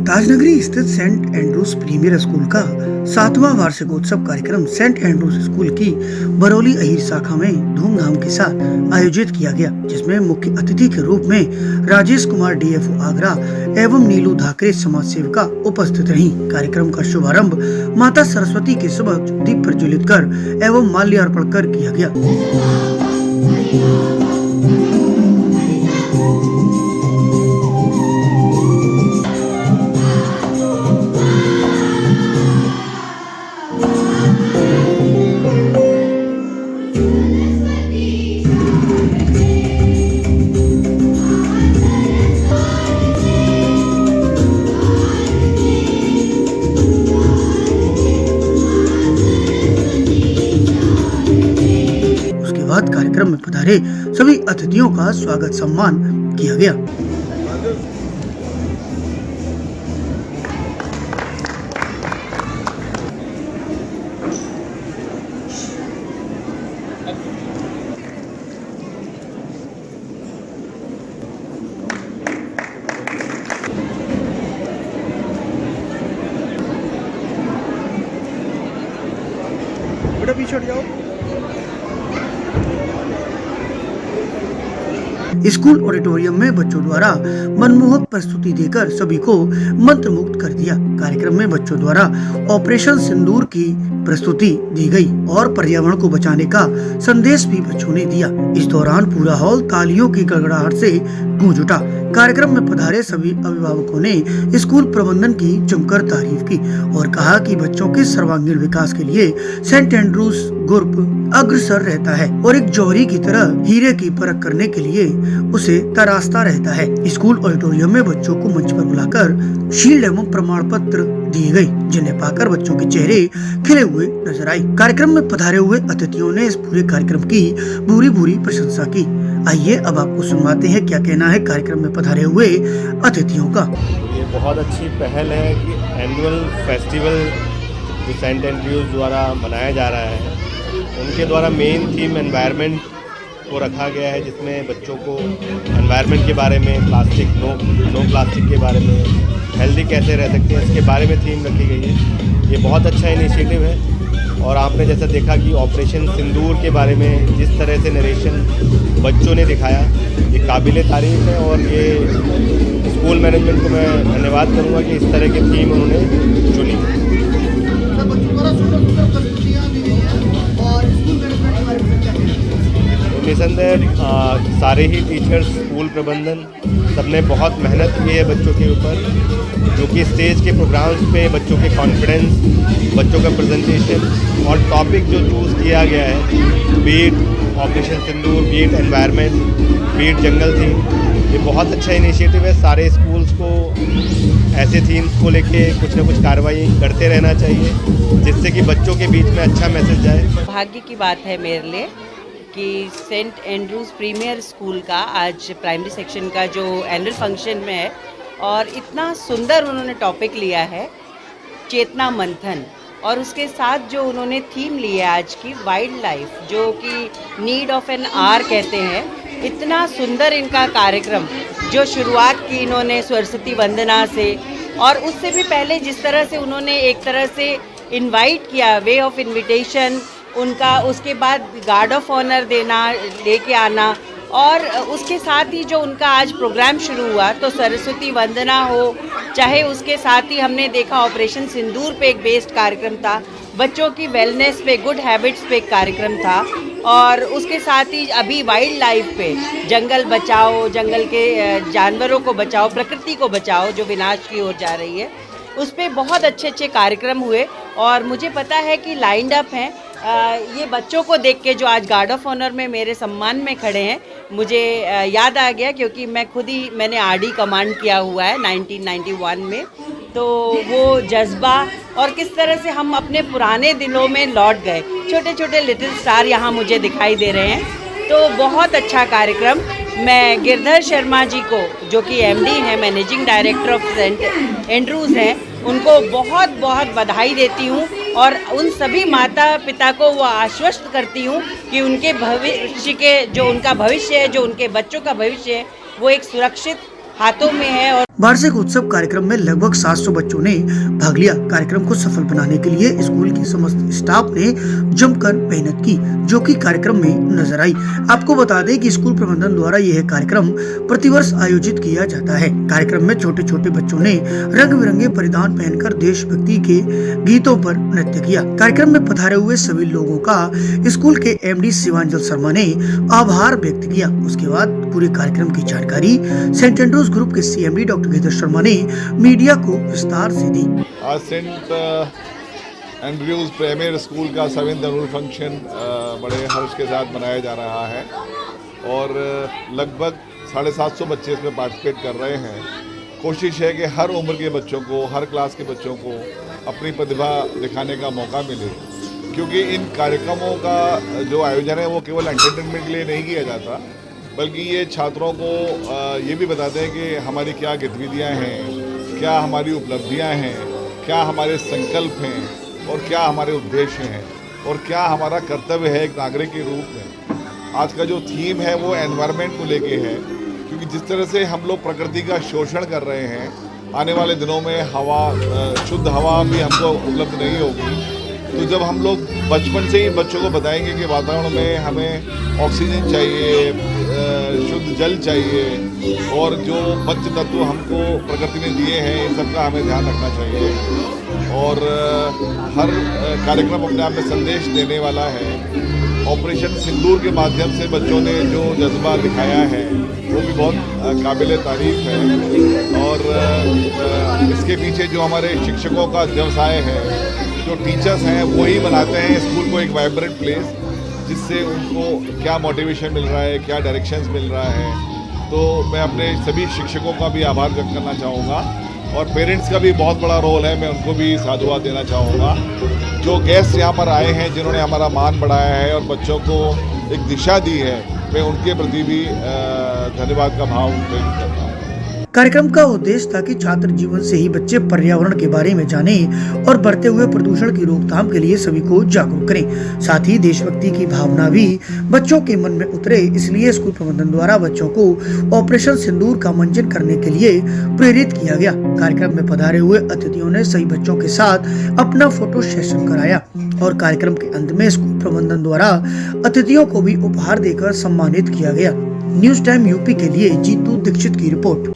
ताजनगरी स्थित Saint Andrews premiere school का 7वां वार्षिकोत्सव कार्यक्रम सेंट एंड्रूज स्कूल की बरौली अहीर शाखा में धूमधाम के साथ आयोजित किया गया, जिसमें मुख्य अतिथि के रूप में राजेश कुमार डीएफओ आगरा एवं नीलू धाकरे समाज सेविका उपस्थित रहीं। कार्यक्रम का शुभारंभ माता सरस्वती के समक्ष दीप प्रज्वलित कर एवं माल्यार्पण कर किया गया। कार्यक्रम में पधारे सभी अतिथियों का स्वागत सम्मान किया गया। बेटा पीछे हट जाओ। स्कूल ऑडिटोरियम में बच्चों द्वारा मनमोहक प्रस्तुति देकर सभी को मंत्रमुग्ध कर दिया। कार्यक्रम में बच्चों द्वारा ऑपरेशन सिंदूर की प्रस्तुति दी गई और पर्यावरण को बचाने का संदेश भी बच्चों ने दिया। इस दौरान पूरा हॉल तालियों की गड़गड़ाहट से गूंज उठा। कार्यक्रम में पधारे सभी अभिभावकों ने स्कूल प्रबंधन की जमकर तारीफ की और कहा कि बच्चों के सर्वांगीण विकास के लिए सेंट एंड्रूज ग्रुप अग्रसर रहता है और एक जौहरी की तरह हीरे की परख करने के लिए उसे तराशता रहता है। स्कूल ऑडिटोरियम में बच्चों को मंच पर बुलाकर शील्ड एवं प्रमाण पत्र दिए गए, जिन्हें पाकर बच्चों के चेहरे खिले हुए नजर आए। कार्यक्रम में पधारे हुए अतिथियों ने इस पूरे कार्यक्रम की भूरी प्रशंसा की। आइए अब आपको सुनवाते हैं क्या कहना है कार्यक्रम में पधारे हुए अतिथियों का। ये बहुत अच्छी पहल है कि एनुअल फेस्टिवल जो सेंट एंड्रूज द्वारा मनाया जा रहा है, उनके द्वारा मेन थीम एनवायरनमेंट को रखा गया है, जिसमें बच्चों को एनवायरनमेंट के बारे में, प्लास्टिक नो प्लास्टिक के बारे में, हेल्दी कैसे रह सकते हैं, इसके बारे में थीम रखी गई है। ये बहुत अच्छा इनिशिएटिव है। और आपने जैसा देखा कि ऑपरेशन सिंदूर के बारे में जिस तरह से नरेशन बच्चों ने दिखाया, ये काबिल तारीफ है। और ये स्कूल मैनेजमेंट को मैं धन्यवाद करूँगा कि इस तरह की थीम उन्होंने चुनी। निसंदेह सारे ही टीचर्स, स्कूल प्रबंधन सबने बहुत मेहनत की है बच्चों के ऊपर, जो कि स्टेज के प्रोग्राम्स पे बच्चों के कॉन्फिडेंस, बच्चों का प्रेजेंटेशन और टॉपिक जो चूज़ किया गया है, बीट ऑपरेशन सिंदूर, बीट एनवायरनमेंट, बीट जंगल थीम, ये बहुत अच्छा इनिशिएटिव है। सारे स्कूल्स को ऐसे थीम्स को लेके कुछ ना कुछ कार्रवाई करते रहना चाहिए, जिससे कि बच्चों के बीच में अच्छा मैसेज जाए। भाग्य की बात है मेरे लिए कि सेंट एंड्रूज प्रीमियर स्कूल का आज प्राइमरी सेक्शन का जो एनुअल फंक्शन में है, और इतना सुंदर उन्होंने टॉपिक लिया है चेतना मंथन, और उसके साथ जो उन्होंने थीम ली है आज की वाइल्ड लाइफ, जो कि नीड ऑफ एन आवर कहते हैं। इतना सुंदर इनका कार्यक्रम, जो शुरुआत की इन्होंने सरस्वती वंदना से, और उससे भी पहले जिस तरह से उन्होंने एक तरह से इनवाइट किया, वे ऑफ इनविटेशन उनका, उसके बाद गार्ड ऑफ ऑनर देना, लेके आना, और उसके साथ ही जो उनका आज प्रोग्राम शुरू हुआ, तो सरस्वती वंदना हो, चाहे उसके साथ ही हमने देखा ऑपरेशन सिंदूर पे एक बेस्ड कार्यक्रम था, बच्चों की वेलनेस पे, गुड हैबिट्स पे एक कार्यक्रम था, और उसके साथ ही अभी वाइल्ड लाइफ पे, जंगल बचाओ, जंगल के जानवरों को बचाओ, प्रकृति को बचाओ जो विनाश की ओर जा रही है, उस पर बहुत अच्छे अच्छे कार्यक्रम हुए। और मुझे पता है कि लाइंड अप हैं। ये बच्चों को देख के जो आज गार्ड ऑफ ऑनर में मेरे सम्मान में खड़े हैं, मुझे याद आ गया, क्योंकि मैंने आरडी कमांड किया हुआ है 1991 में। तो वो जज्बा और किस तरह से हम अपने पुराने दिनों में लौट गए। छोटे छोटे लिटिल स्टार यहाँ मुझे दिखाई दे रहे हैं, तो बहुत अच्छा कार्यक्रम। मैं गिरधर शर्मा जी को, जो कि एमडी हैं, managing director of Saint Andrews हैं, उनको बहुत बहुत बधाई देती हूँ, और उन सभी माता पिता को वो आश्वस्त करती हूँ कि उनके भविष्य के, जो उनका भविष्य है, जो उनके बच्चों का भविष्य है, वो एक सुरक्षित हाथों में है। और वार्षिक उत्सव कार्यक्रम में लगभग 700 बच्चों ने भाग लिया। कार्यक्रम को सफल बनाने के लिए स्कूल के समस्त स्टाफ ने जमकर मेहनत की, जो कि कार्यक्रम में नजर आई। आपको बता दें कि स्कूल प्रबंधन द्वारा यह कार्यक्रम प्रतिवर्ष आयोजित किया जाता है। कार्यक्रम में छोटे छोटे बच्चों ने रंग बिरंगे परिधान पहनकर देशभक्ति के गीतों पर नृत्य किया। कार्यक्रम में पधारे हुए सभी लोगों का स्कूल के MD शिवांजल शर्मा ने आभार व्यक्त किया। उसके बाद पूरे कार्यक्रम की जानकारी सेंट एंड्रूज ग्रुप के CMD डॉक्टर गीता शर्मा ने मीडिया को विस्तार से दी। आज सेंट एंड्रयूज प्राइमरी स्कूल का 7th एनुअल फंक्शन बड़े हर्ष के साथ मनाया जा रहा है और लगभग 750 बच्चे इसमें पार्टिसिपेट कर रहे हैं। कोशिश है कि हर उम्र के बच्चों को, हर क्लास के बच्चों को अपनी प्रतिभा दिखाने का मौका मिले, क्योंकि इन कार्यक्रमों का जो आयोजन है वो केवल एंटरटेनमेंट के लिए नहीं किया जाता, बल्कि ये छात्रों को ये भी बताते हैं कि हमारी क्या गतिविधियाँ हैं, क्या हमारी उपलब्धियाँ हैं, क्या हमारे संकल्प हैं और क्या हमारे उद्देश्य हैं और क्या हमारा कर्तव्य है एक नागरिक के रूप में। आज का जो थीम है वो एनवायरनमेंट को लेके है, क्योंकि जिस तरह से हम लोग प्रकृति का शोषण कर रहे हैं, आने वाले दिनों में हवा, शुद्ध हवा भी हमको उपलब्ध नहीं होगी। तो जब हम लोग बचपन से ही बच्चों को बताएंगे कि वातावरण में हमें ऑक्सीजन चाहिए, शुद्ध जल चाहिए और जो पंच तत्व हमको प्रकृति ने दिए हैं, इन सबका हमें ध्यान रखना चाहिए। और हर कार्यक्रम अपने आप में संदेश देने वाला है। ऑपरेशन सिंदूर के माध्यम से बच्चों ने जो जज्बा दिखाया है वो भी बहुत काबिल तारीफ है। और इसके पीछे जो हमारे शिक्षकों का व्यवसाय है, जो टीचर्स हैं, वही बनाते हैं स्कूल को एक वाइब्रेंट प्लेस, जिससे उनको क्या मोटिवेशन मिल रहा है, क्या डायरेक्शंस मिल रहा है। तो मैं अपने सभी शिक्षकों का भी आभार व्यक्त करना चाहूँगा और पेरेंट्स का भी बहुत बड़ा रोल है, मैं उनको भी साधुवाद देना चाहूँगा। जो गेस्ट यहाँ पर आए हैं, जिन्होंने हमारा मान बढ़ाया है और बच्चों को एक दिशा दी है, मैं उनके प्रति भी धन्यवाद का भाव व्यक्त करता हूँ। कार्यक्रम का उद्देश्य था कि छात्र जीवन से ही बच्चे पर्यावरण के बारे में जानें और बढ़ते हुए प्रदूषण की रोकथाम के लिए सभी को जागरूक करें। साथ ही देशभक्ति की भावना भी बच्चों के मन में उतरे, इसलिए स्कूल प्रबंधन द्वारा बच्चों को ऑपरेशन सिंदूर का मंचन करने के लिए प्रेरित किया गया। कार्यक्रम में पधारे हुए अतिथियों ने सभी बच्चों के साथ अपना फोटो सेशन कराया और कार्यक्रम के अंत में स्कूल प्रबंधन द्वारा अतिथियों को भी उपहार देकर सम्मानित किया गया। न्यूज टाइम यूपी के लिए जीतू दीक्षित की रिपोर्ट।